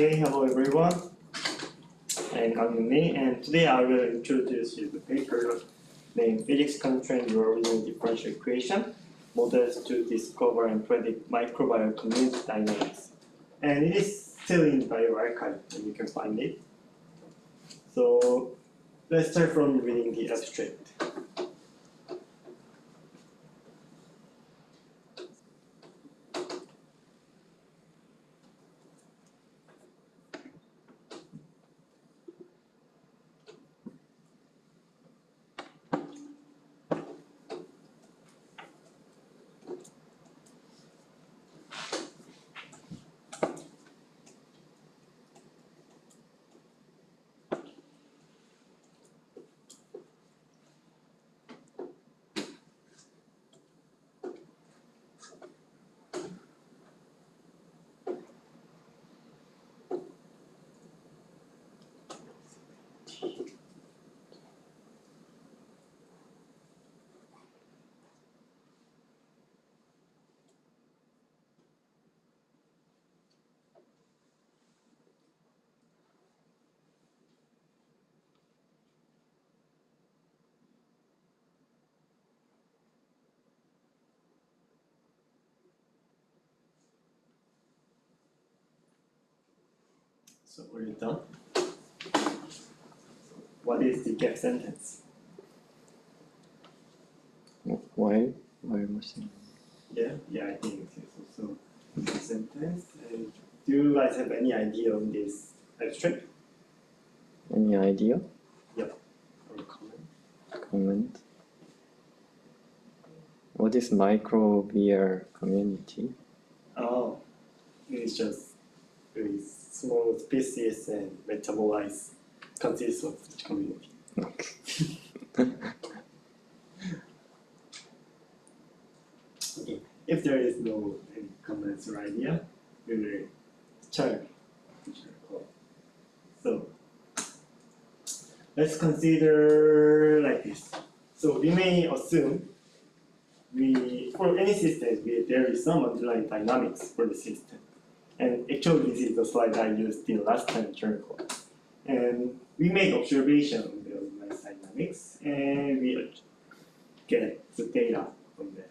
Okay, hello everyone. I'm Kang-mi, and today I will introduce you the paper named Physics Constrained Real Differential Equation Models to Discover and Predict Microbial Community Dynamics. And it is still in bioarchive, and you can find it. So let's start from reading the abstract. So are you done? What is the gap sentence? Why machine? Yeah, I think it's also a gap sentence. And do you guys have any idea on this abstract? Any idea? Yep. Or comment? Comment? What is microbial community? Oh, it's just very small species and metabolites consists of such community. Okay. If there is no any comments or idea, we will start. So let's consider like this. So we may assume for any system there is some underlying dynamics for the system. And actually this is the slide I used in last time during class. And we make observation on the underlying dynamics and we get the data from that.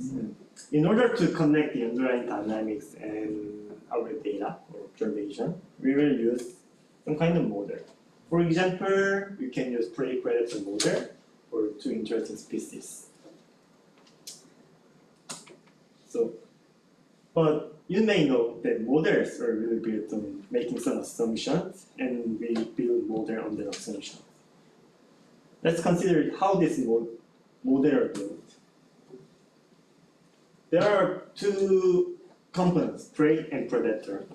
So in order to connect the underlying dynamics and our data or observation, we will use some kind of model. For example, we can use prey-predator model for two interesting species. So, but you may know that models are really built on making some assumptions, and we build model on the assumptions. Let's consider how this model are built. There are two components, prey and predator,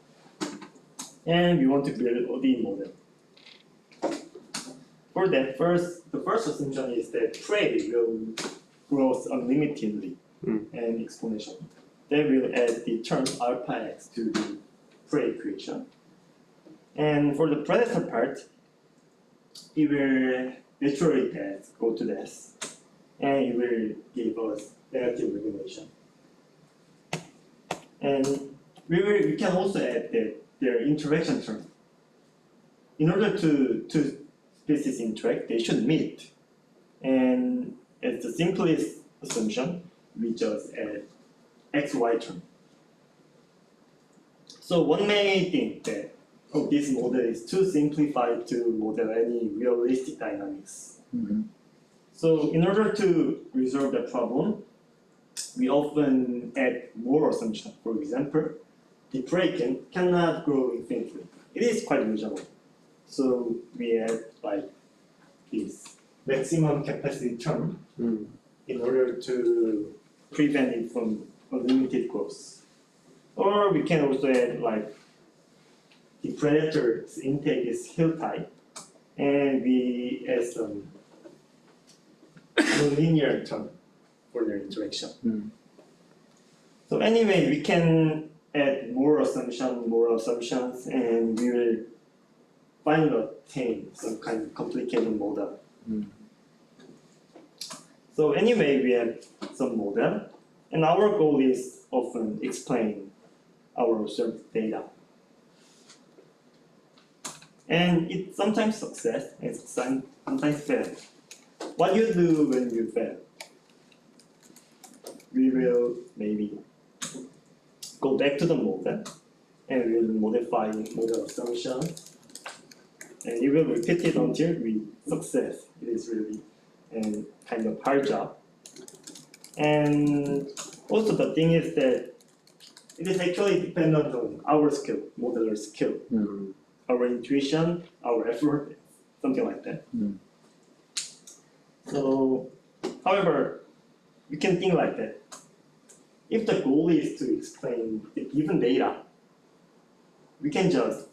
and we want to build an ODE model. For that, the first assumption is that prey will grow unlimitedly and exponentially. They will add the term alpha x to the prey equation. And for the predator part, it will naturally go to this, and it will give us negative regulation. And we can also add their interaction term. In order to two species interact, they should meet. And as the simplest assumption, we just add xy term. So one may think that this model is too simplified to model any realistic dynamics. So in order to resolve the problem, we often add more assumptions. For example, the prey cannot grow infinitely. It is quite reasonable. So we add like this maximum capacity term in order to prevent it from unlimited growth. Or we can also add like the predator's intake is hill type, and we add some nonlinear term for their interaction. So anyway, we can add more assumptions, and we will finally obtain some kind of complicated model. So anyway, we have some model, and our goal is often explain our observed data. And it sometimes success and sometimes fail. What you do when you fail? We will maybe go back to the model and we will modify model assumptions, and we will repeat it until we success. It is really a kind of hard job. And also the thing is that it is actually dependent on our skill, modeler skill, our intuition, our effort, something like that. So, however, we can think like that. If the goal is to explain the given data, we can just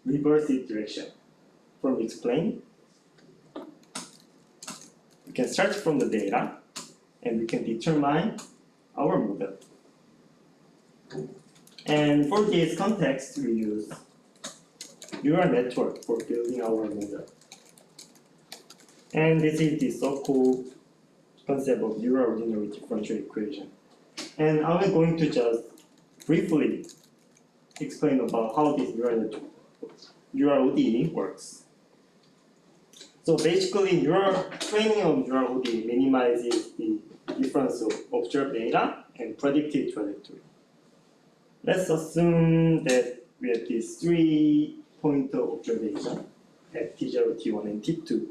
reverse its direction. From explain, we can start from the data and we can determine our model. And for this context, we use neural network for building our model. And this is the so-called concept of neural ordinary differential equation. And I'm going to just briefly explain about how this neural ODE works. So basically, training of neural ODE minimizes the difference of observed data and predicted trajectory. Let's assume that we have these 3-point observation at T0, T1, and T2.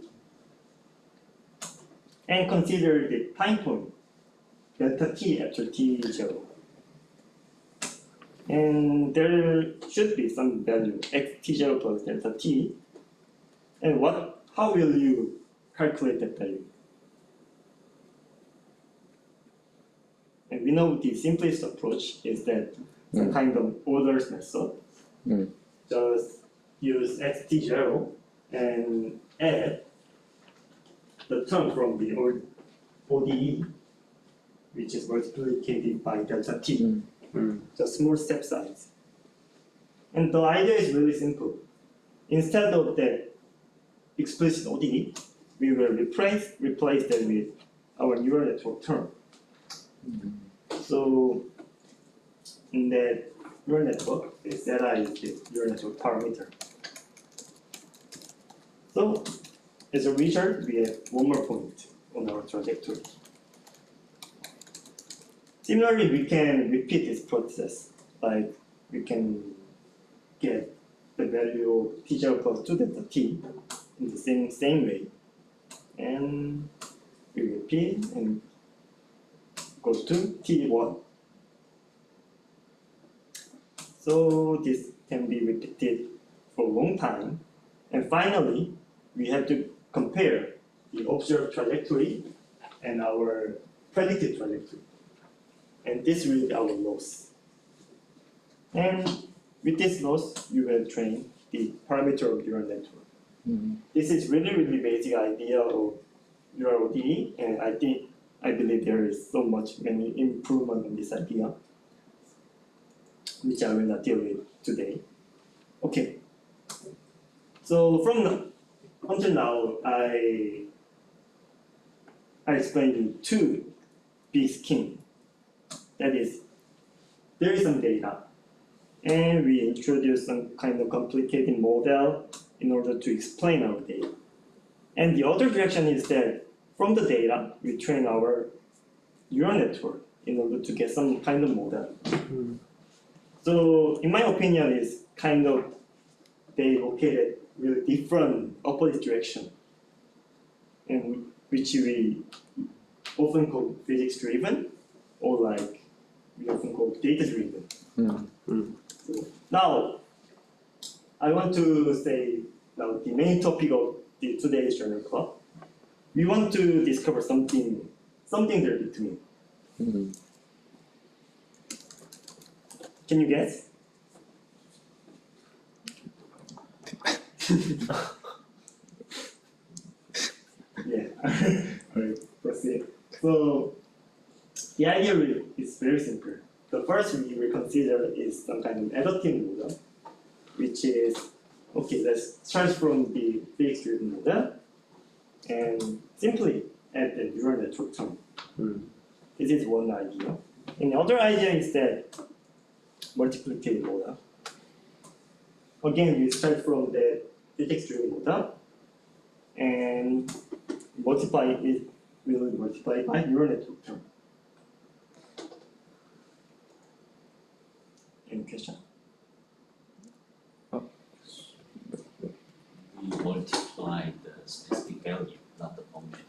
And consider the time point delta T after T0. And there should be some value x T0 plus delta T. And how will you calculate that value? And we know the simplest approach is that some kind of orders method. Just use x T0 and add the term from the ODE, which is multiplied by delta T, just small step size. And the idea is really simple. Instead of that explicit ODE, we will replace that with our neural network term. So in that neural network, zeta is the neural network parameter. So as a result, we have one more point on our trajectory. Similarly, we can repeat this process. Like we can get the value of T0 plus 2 delta T in the same way. And we repeat and goes to T1. So this can be repeated for a long time. And finally, we have to compare the observed trajectory and our predicted trajectory. And this will be our loss. And with this loss, you will train the parameter of neural network. This is really basic idea of neural ODE, and I believe there is many improvement in this idea, which I will not deal with today. Okay. So until now, I explained you two big schemes. That is, there is some data, and we introduce some kind of complicated model in order to explain our data. And the other direction is that from the data, we train our neural network in order to get some kind of model. So in my opinion, it's kind of they located really different opposite direction, and which we often call physics driven, or like we often call data driven. So now I want to say now the main topic of today's journal club. We want to discover something there between. Can you guess? Yeah. Alright, proceed. So the idea is very simple. The first we will consider is some kind of adaptive model, which is let's start from the physics-driven model and simply add the neural network term. This is one idea. And the other idea is that multiplicative model. again, we start from the physics-driven model and multiply it, will multiply by neural network term. Any question? We multiply the specific value, not the function.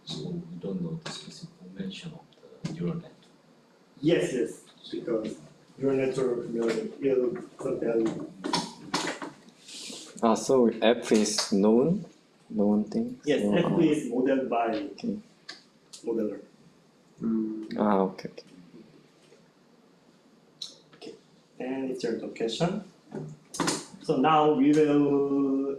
So we don't know the specific dimension of the neural network. Yes, because neural network will some value. So F is known thing? Yes, So, F is modeled by okay. modeler. Okay. And it's your question. So now we will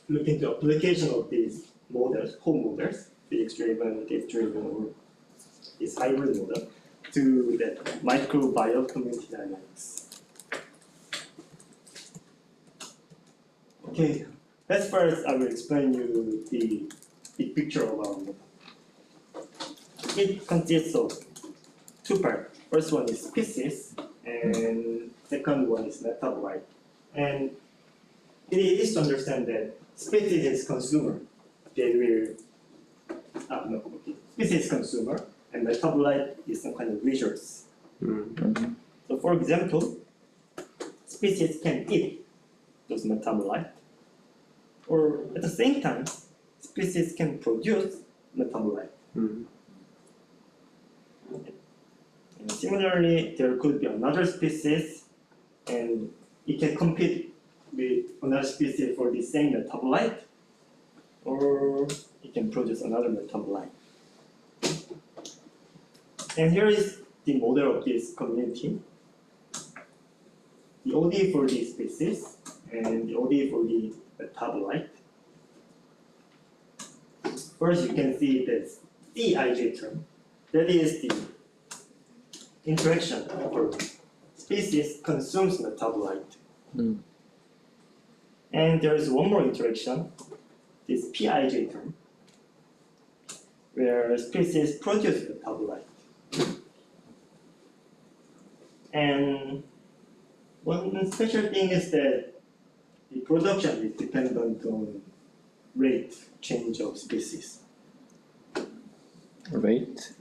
look into application of these models, home models, physics-driven, data-driven, or this hybrid model to the microbial community dynamics. Okay, let's first I will explain you the big picture of our model. It consists of two parts. First one is species, and second one is metabolite. And it is to understand that species is consumer. They will, species is consumer, and metabolite is some kind of resource. Mhm. So for example, species can eat those metabolites, or at the same time, species can produce metabolite. And similarly, there could be another species, and it can compete with another species for the same metabolite, or it can produce another metabolite. And here is the model of this community. The ODE for the species and the ODE for the metabolite. First, you can see the Cij term. That is the interaction for species consumes metabolite. And there is one more interaction, this Pij term, where species produce metabolite. And one special thing is that the production is dependent on rate change of species. Rate?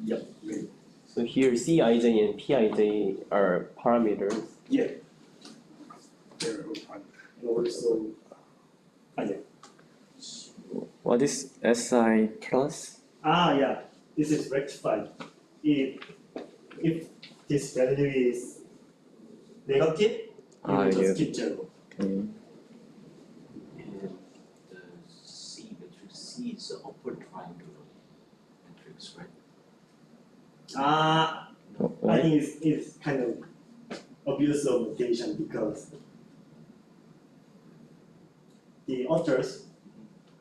Yep, rate. So here Cij and Pij are parameters. Yeah. There are and also, yeah. What is Si plus? Yeah, this is rectified. If this value is negative, you will just keep zero. Okay. And the C matrix C is the upward triangular matrix, right? I Why? think it's kind of abuse of notation because the authors,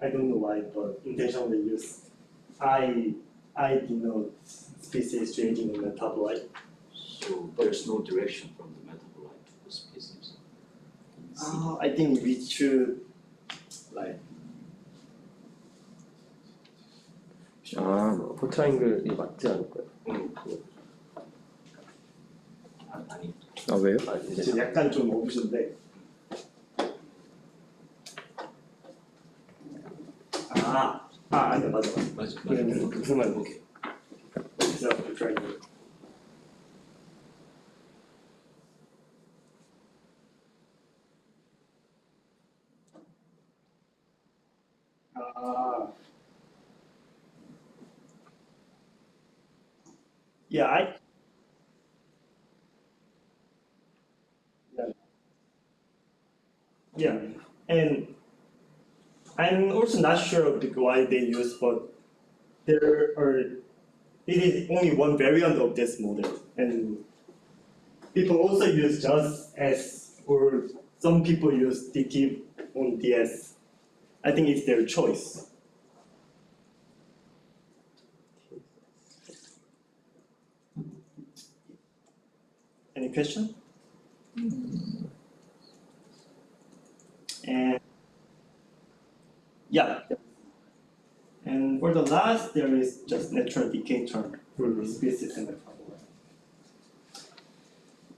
I don't know why, but intentionally use I denote species changing in metabolite. So there's no direction from the metabolite to the species. I think we should like 포트라이앵글이 맞지 않을까요? 아니, 왜요? 지금 약간 좀 어부신데 아니야 맞아. 무슨 말인지 오케이. 그래서 트라이앵글. Yeah, yeah, and I'm also not sure why they use, but it is only one variant of this model, and people also use just S, or some people use DT on DS. I think it's their choice. Any question? And yeah. And for the last, there is just natural decay term for the species and metabolite.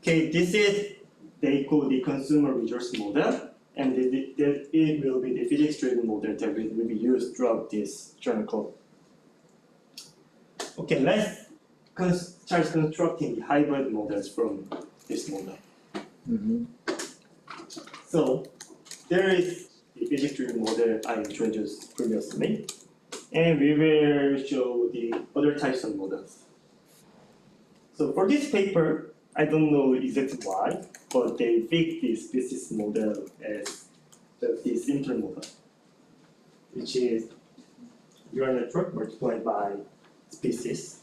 Okay, this is they call the consumer resource model, and it will be the physics-driven model that will be used throughout this journal code. Okay, let's start constructing the hybrid models from this model. So there is the physics-driven model I introduced previously, and we will show the other types of models. So for this paper, I don't know exactly why, but they picked the species model as the simple model, which is neural network multiplied by species.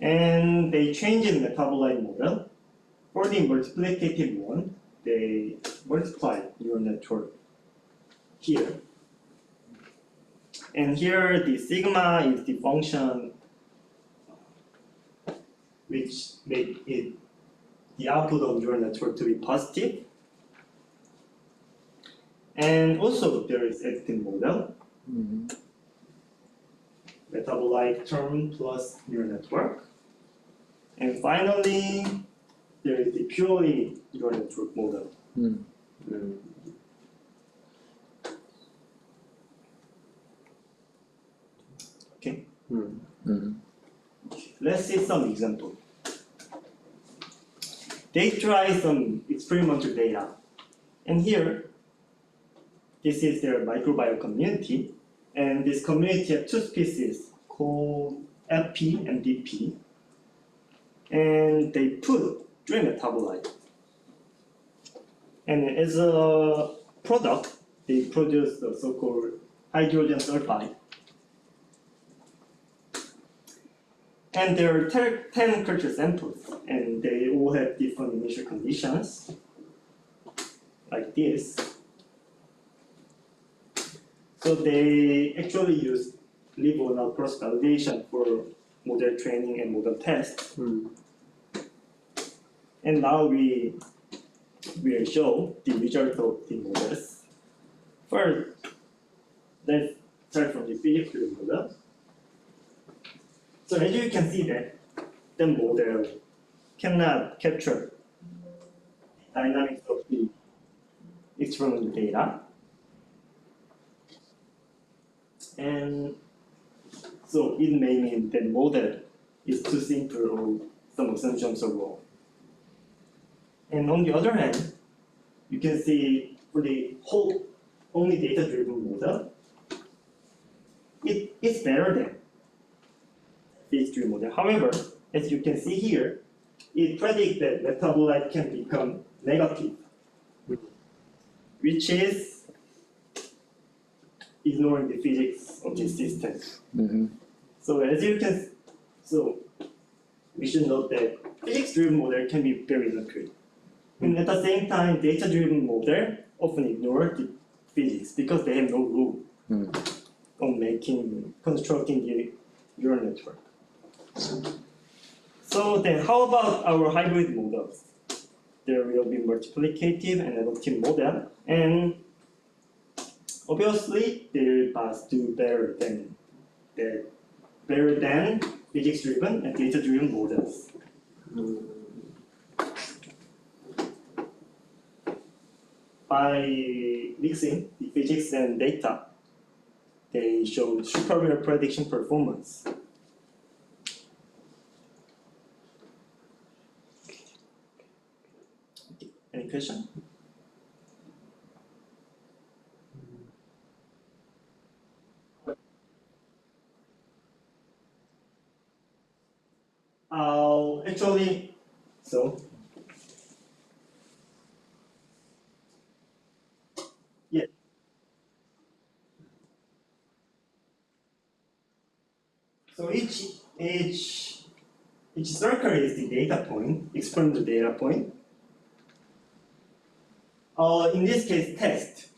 And they changed the metabolite model. For the multiplicative one, they multiply neural network here. And here the sigma is the function which make it the output of neural network to be positive. And also there is active model, metabolite term plus neural network. And finally, there is the purely neural network model. Okay. Let's see some example. They try some experimental data, and here, this is their microbial community, and this community has two species called FP and DP, and they put three metabolite, and as a product, they produce the so-called hydrogen sulfide. And there are 10 culture samples, and they all have different initial conditions, like this. So they actually use live or not cross validation for model training and model test. And now we will show the result of the models. First, let's start from the physics-driven model. So as you can see that the model cannot capture dynamics of the experimental data. And so it may mean that model is too simple or some assumptions are wrong. And on the other hand, you can see for the whole only data-driven model, it's better than physics-driven model. However, as you can see here, it predicts that metabolite can become negative, which is ignoring the physics of this system. So as you can, so we should note that physics-driven model can be very inaccurate. And at the same time, data-driven model often ignore the physics because they have no rule on constructing the neural network. So then how about our hybrid models? There will be multiplicative and adaptive model, and obviously they must do better than physics-driven and data-driven models. By mixing the physics and data, they show superior prediction performance. Any question? Actually, so yeah. So each circle is the data point, experimental data point. In this case, test.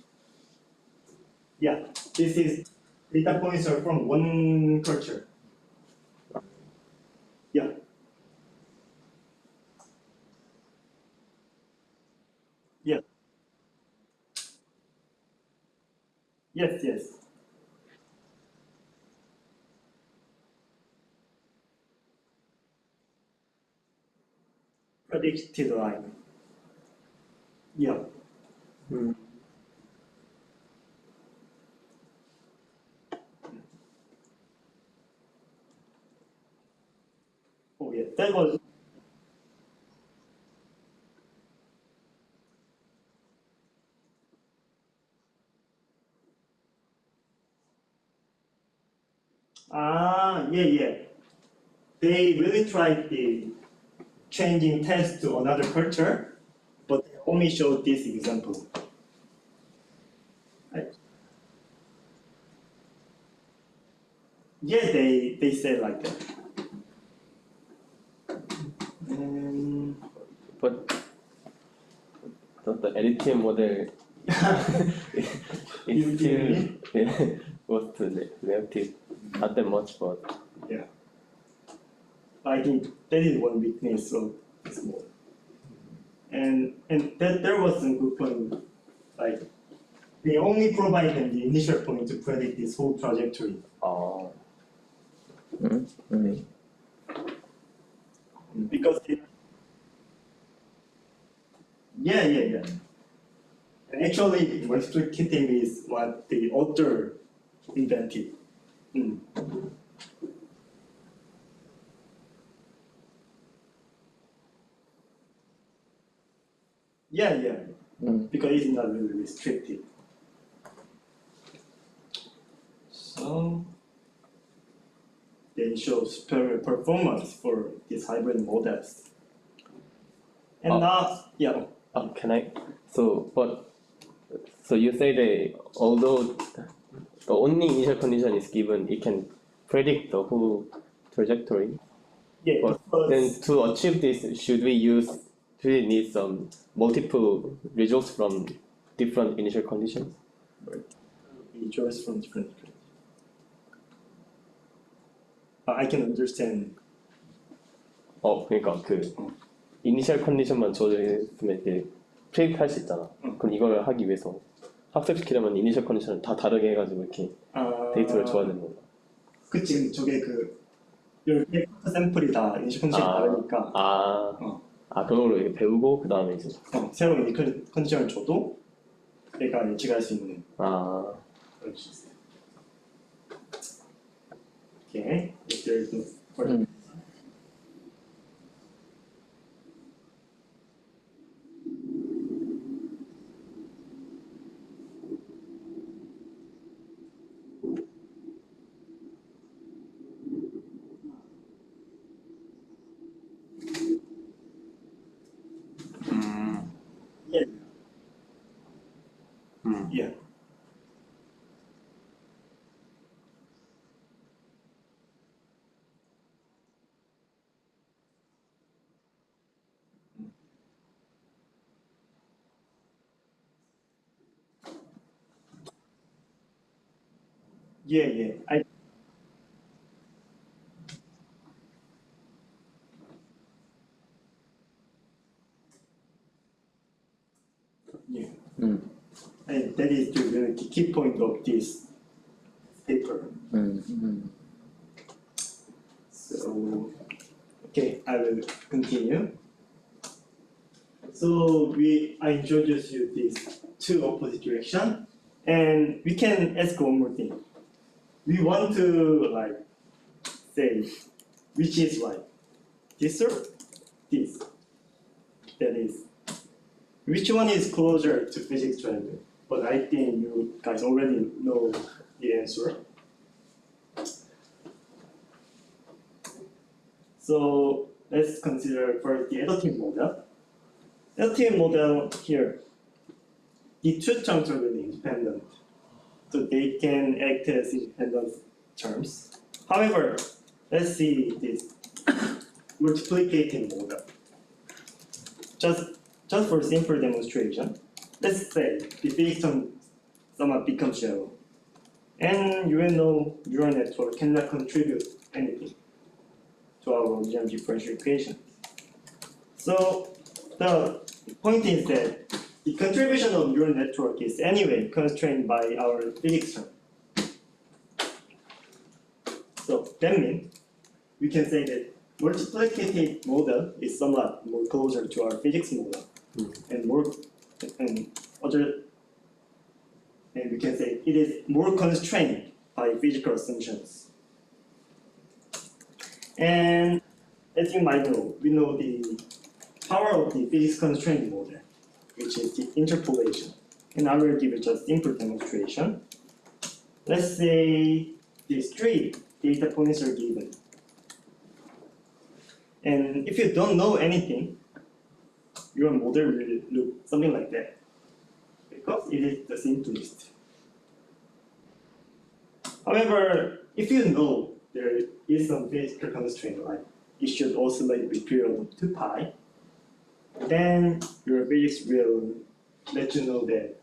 Yeah, this is data points are from one culture. Yeah. Yeah. Yes, yes. predicted line. Yeah. Oh yeah, that was. Yeah. They really tried the changing test to another culture, but they only showed this example. Right. Yeah, they said like that. But the LTM model is still was relative, not that much, but I think that is one weakness of this model. And that there was some good point, like they only provide them the initial point to predict this whole trajectory. Because yeah. And actually, multiplicative is what the author invented. Yeah. Because it's not really restricted. So they show superior performance for these hybrid models. And now, yeah. Can I? So you say that although the only initial condition is given, it can predict the whole trajectory. Yeah, But then to achieve this, should we need some multiple results from different initial conditions? we chose from different. I can understand. 그러니까 그 이니셜 컨디션만 조절했으면 이렇게 프레딕할 수 있잖아. 그럼 이걸 하기 위해서 학습시키려면 이니셜 컨디션을 다 다르게 해가지고 이렇게 데이터를 줘야 되는 거야. 그치, 저게 그 10개 샘플이 다 인식 컨디션이 다르니까 그런 걸로 이렇게 배우고 그 다음에 이제 새로운 인식 컨디션을 줘도 얘가 예측할 수 있는 그런 시스템. Okay, if there is no further. Yeah. Yeah. And that is the key point of this paper. So, okay, I will continue. So I introduced you these two opposite direction, and we can ask one more thing. We want to say which is right, this or this. That is, which one is closer to physics triangle? But I think you guys already know the answer. So let's consider first the additive model. Additive model here, the two terms are really independent. So they can act as independent terms. However, let's see this multiplicative model. Just for simple demonstration, let's say the physics term somehow becomes shallow. And you will know neural network cannot contribute anything to our original differential equation. So the point is that the contribution of neural network is anyway constrained by our physics term. So that means we can say that multiplicative model is somewhat more closer to our physics model, and we can say it is more constrained by physical assumptions. And as you might know, we know the power of the physics constrained model, which is the interpolation. And I will give you just a simple demonstration. Let's say these 3 data points are given. And if you don't know anything, your model will look something like that, because it is the simplest. However, if you know there is some physical constraint, like it should oscillate with period of 2 pi, then your physics will let you know that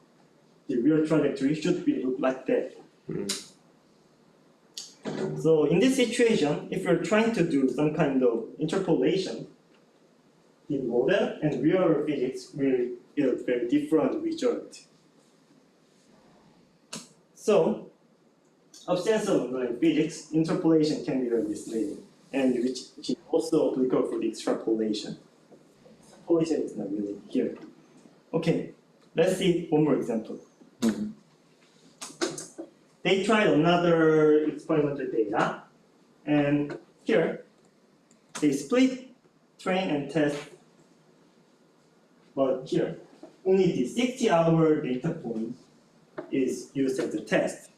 the real trajectory should be look like that. So in this situation, if you're trying to do some kind of interpolation, the model and real physics will yield very different result. So, absence of physics, interpolation can be very misleading, and which is also applicable for the extrapolation. Extrapolation is not really here. Okay, let's see one more example. They tried another experimental data, and here they split train and test, but here only the 60-hour data point is used as a test,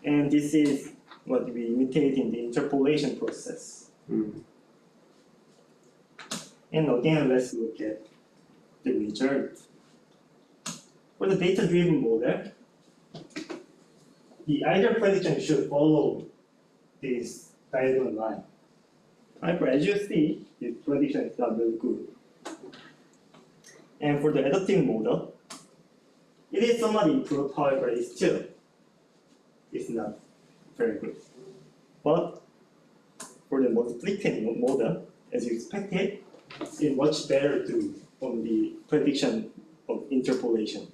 and this is what we imitate in the interpolation process. And again, let's look at the result. For the data-driven model, the ideal prediction should follow this diagonal line. However, as you see, this prediction is not very good. And for the adaptive model, it is somewhat improved, however, it still is not very good. But for the multiplicative model, as you expected, it's much better to on the prediction of interpolation.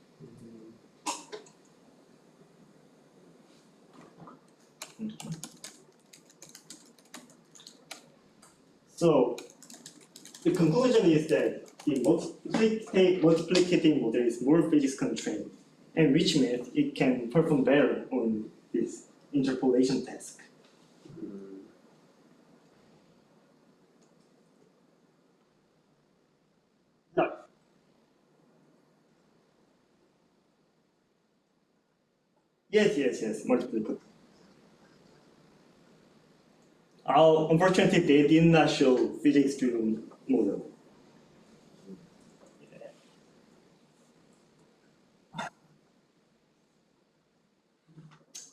So the conclusion is that the multiplicative model is more physics constrained, and which means it can perform better on this interpolation task. Yeah. Yes, multiplicative. Unfortunately, they did not show physics-driven model.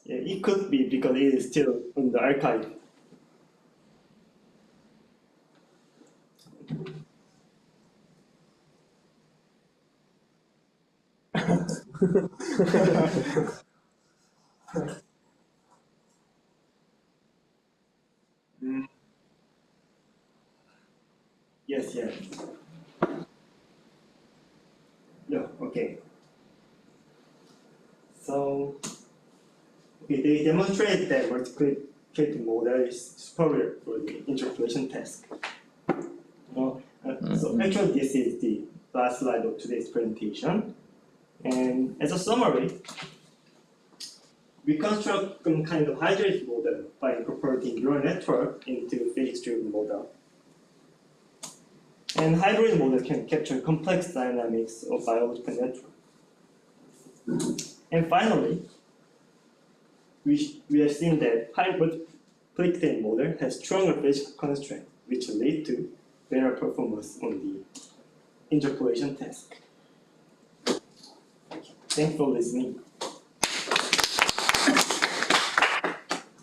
Yeah, it could be because it is still in the archive. Yes. Yeah, okay. So, okay, they demonstrate that multiplicative model is superior for the interpolation task. So actually, this is the last slide of today's presentation. And as a summary, we construct some kind of hybrid model by incorporating neural network into physics-driven model. And hybrid model can capture complex dynamics of biological network. And finally, we have seen that hybrid multiplicative model has stronger physical constraints, which lead to better performance on the interpolation task. Thanks for listening.